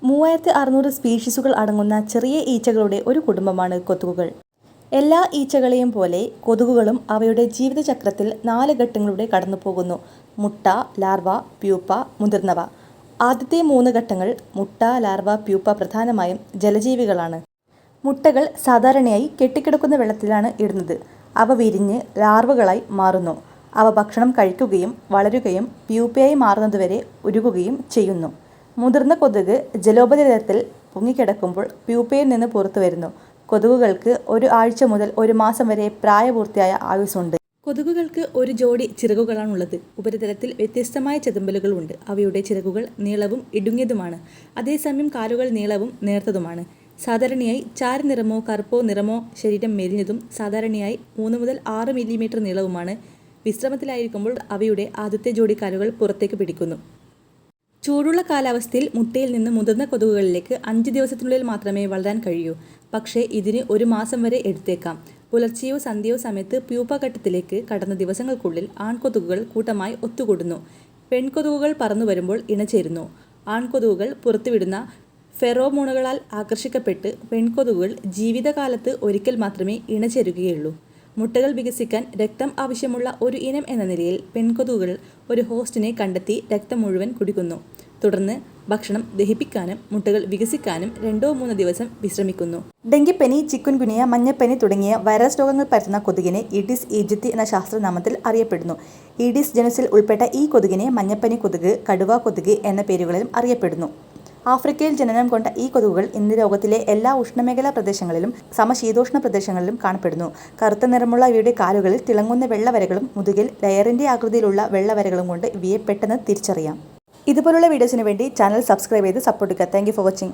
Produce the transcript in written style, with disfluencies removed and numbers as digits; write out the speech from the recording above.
3600 സ്പീഷീസുകൾ അടങ്ങുന്ന ചെറിയ ഈച്ചകളുടെ ഒരു കുടുംബമാണ് കൊതുകുകൾ. എല്ലാ ഈച്ചകളെയും പോലെ കൊതുകുകളും അവയുടെ ജീവിതചക്രത്തിൽ 4 ഘട്ടങ്ങളിലൂടെ കടന്നുപോകുന്നു. മുട്ട, ലാർവ, പ്യൂപ്പ, മുതിർന്നവ. ആദ്യത്തെ 3 ഘട്ടങ്ങൾ മുട്ട, ലാർവ, പ്യൂപ്പ പ്രധാനമായും ജലജീവികളാണ്. മുട്ടകൾ സാധാരണയായി കെട്ടിക്കിടക്കുന്ന വെള്ളത്തിലാണ് ഇടുന്നത്. അവ വിരിഞ്ഞ് ലാർവകളായി മാറുന്നു. അവ ഭക്ഷണം കഴിക്കുകയും വളരുകയും പ്യൂപ്പയായി മാറുന്നതുവരെ ഉരുകുകയും ചെയ്യുന്നു. മുതിർന്ന കൊതുക് ജലോപരിതലത്തിൽ പൊങ്ങിക്കിടക്കുമ്പോൾ പ്യൂപ്പയിൽ നിന്ന് പുറത്തു വരുന്നു. കൊതുകുകൾക്ക് 1 ആഴ്ച മുതൽ 1 മാസം വരെ പ്രായപൂർത്തിയായ ആയുസ്സുണ്ട്. കൊതുകുകൾക്ക് ഒരു ജോഡി ചിറകുകളാണുള്ളത്. ഉപരിതലത്തിൽ വ്യത്യസ്തമായ ചെതുമ്പലുകളുണ്ട്. അവയുടെ ചിറകുകൾ നീളവും ഇടുങ്ങിയതുമാണ്. അതേസമയം കാലുകൾ നീളവും നേർത്തതുമാണ്. സാധാരണയായി ചാരനിറമോ കറുപ്പോ നിറമോ, ശരീരം മെലിഞ്ഞതും സാധാരണയായി 3 മുതൽ 6 മില്ലിമീറ്റർ നീളവുമാണ്. വിശ്രമത്തിലായിരിക്കുമ്പോൾ അവയുടെ ആദ്യത്തെ ജോഡി കാലുകൾ പുറത്തേക്ക് പിടിക്കുന്നു. ചൂടുള്ള കാലാവസ്ഥയിൽ മുട്ടയിൽ നിന്ന് മുതിർന്ന കൊതുകുകളിലേക്ക് 5 ദിവസത്തിനുള്ളിൽ മാത്രമേ വളരാൻ കഴിയൂ. പക്ഷേ ഇതിന് 1 മാസം വരെ എടുത്തേക്കാം. പുലർച്ചെയോ സന്ധ്യയോ സമയത്ത് പ്യൂപ്പ ഘട്ടത്തിലേക്ക് കടന്ന ദിവസങ്ങൾക്കുള്ളിൽ ആൺകൊതുകുകൾ കൂട്ടമായി ഒത്തുകൂടുന്നു. പെൺകൊതുകുകൾ പറന്നു വരുമ്പോൾ ഇണചേരുന്നു. ആൺകൊതുകുകൾ പുറത്തുവിടുന്ന ഫെറോമോണുകളാൽ ആകർഷിക്കപ്പെട്ട് പെൺകൊതുകുകൾ ജീവിതകാലത്ത് ഒരിക്കൽ മാത്രമേ ഇണചേരുകയുള്ളൂ. മുട്ടകൾ വികസിക്കാൻ രക്തം ആവശ്യമുള്ള ഒരു ഇനം എന്ന നിലയിൽ പെൺകൊതുകുകൾ ഒരു ഹോസ്റ്റിനെ കണ്ടെത്തി രക്തം മുഴുവൻ കുടിക്കുന്നു. തുടർന്ന് ഭക്ഷണം ദഹിപ്പിക്കാനും മുട്ടകൾ വികസിക്കാനും 2-3 ദിവസം വിശ്രമിക്കുന്നു. ഡെങ്കിപ്പനി, ചിക്കുൻഗുനിയ, മഞ്ഞപ്പനി തുടങ്ങിയ വൈറസ് രോഗങ്ങൾ പരത്തുന്ന കൊതുകിനെ ഈഡിസ് ഈജിപ്തി എന്ന ശാസ്ത്രനാമത്തിൽ അറിയപ്പെടുന്നു. ഈഡിസ് ജനുസിൽ ഉൾപ്പെട്ട ഈ കൊതുകിനെ മഞ്ഞപ്പനി കൊതുക്, കടുവ കൊതുക് എന്ന പേരുകളിലും അറിയപ്പെടുന്നു. ആഫ്രിക്കയിൽ ജനനം കൊണ്ട ഈ കൊതുകുകൾ ഇന്ന് ലോകത്തിലെ എല്ലാ ഉഷ്ണമേഖലാ പ്രദേശങ്ങളിലും സമശീതോഷ്ണ പ്രദേശങ്ങളിലും കാണപ്പെടുന്നു. കറുത്ത നിറമുള്ള ഇവയുടെ കാലുകളിൽ തിളങ്ങുന്ന വെള്ളവരകളും മുതുകിൽ ലെയറിൻ്റെ ആകൃതിയിലുള്ള വെള്ളവരകളും കൊണ്ട് ഇവയെ പെട്ടെന്ന് തിരിച്ചറിയാം. ഇതുപോലുള്ള വീഡിയോസിന് വേണ്ടി ചാനൽ സബ്സ്ക്രൈബ് ചെയ്ത് സപ്പോർട്ട് ചെയ്യുക. Thank you for watching.